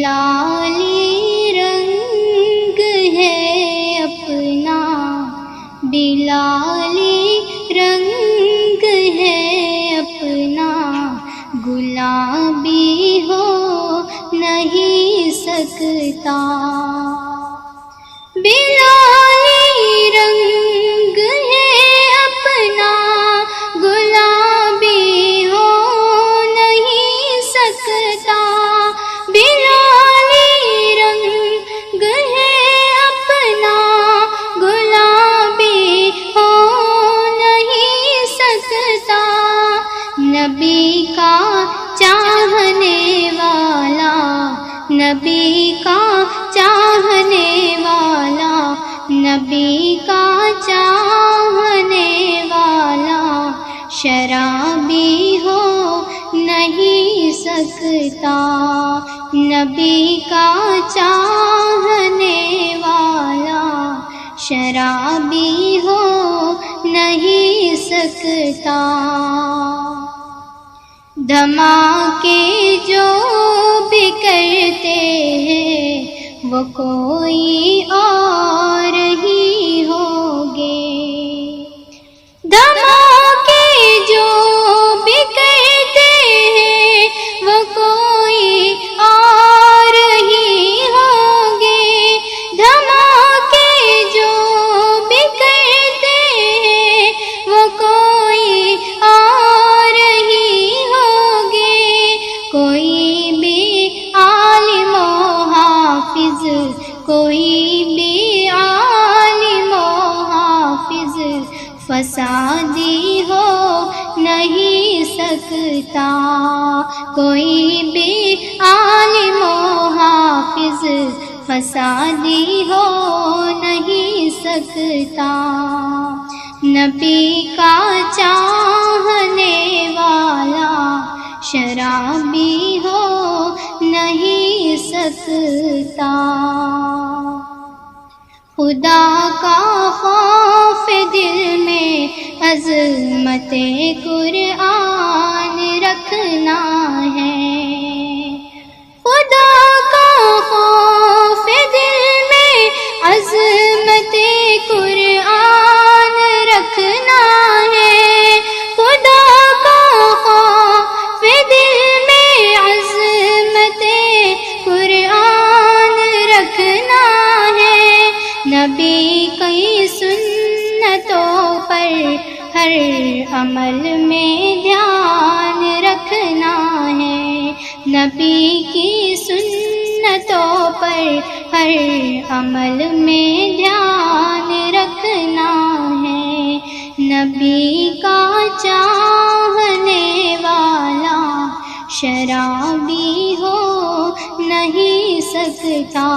بلالی رنگ ہے اپنا، بلالی رنگ ہے اپنا، گلابی ہو نہیں سکتا۔ بلالی رنگ ہے اپنا، گلابی ہو نہیں سکتا۔ بلالی رنگ ہے اپنا، گلابی ہو نہیں سکتا۔ نبی کا چاہنے والا، نبی کا چاہنے والا، نبی کا چاہنے والا، شرابی ہو نہیں سکتا۔ نبی کا چاہنے والا، شرابی ہو نہیں سکتا۔ دھماکے جو بھی کرتے ہیں وہ کوئی اور ہی ہوگے۔ دھماکے جو بھی کرتے ہیں وہ کوئی اور ہی ہوگے۔ دھماکے جو بھی کرتے ہیں وہ کوئی اور ہی ہوگے۔ کوئی بھی عالم و حافظ، کوئی بھی عالم و حافظ فسادی ہو نہیں سکتا۔ کوئی بھی عالم و حافظ فسادی ہو نہیں سکتا۔ نبی کا چاہنے والا، شرابی ہو نہیں سکتا۔ خدا کا خوف دل میں عظمت قرآن رکھنا ہے۔ خدا کا خوف دل میں عظمت قرآن رکھنا ہے۔ خدا کا خوف دل میں عظمت قرآن رکھنا ہے۔ نبی کی سنتوں پر ہر عمل میں دھیان رکھنا ہے۔ نبی کی سنتوں پر ہر عمل میں دھیان رکھنا ہے۔ نبی کا چاہنے والا، شرابی ہو نہیں سکتا۔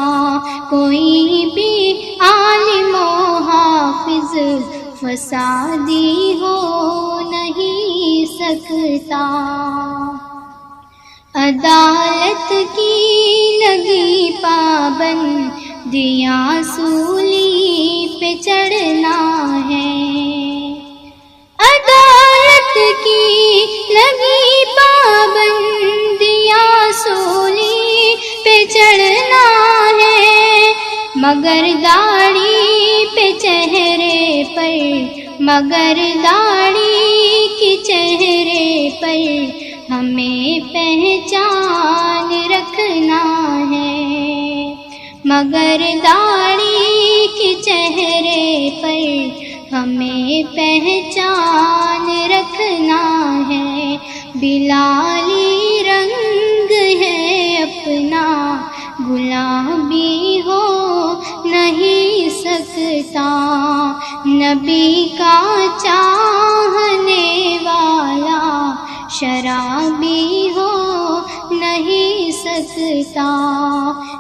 کوئی بھی عالم و حافظ فسادی ہو نہیں سکتا۔ عدالت کی لگی پابندیاں سولی پہ چڑھنا ہے۔ عدالت کی لگی پابندیاں سولی پہ چڑھنا ہے۔ مگر داڑھی پہ چہرے پر، مگر داڑھی کی چہرے پر ہمیں پہچان رکھنا ہے۔ مگر داڑھی کی چہرے پر ہمیں پہچان رکھنا ہے۔ بلالی رنگ ہے اپنا، گلابی ہو نہیں سکتا۔ نبی کا چاہنے والا، شرابی ہو نہیں سکتا۔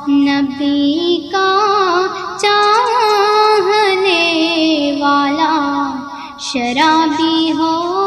نبی کا چاہنے والا، شرابی ہو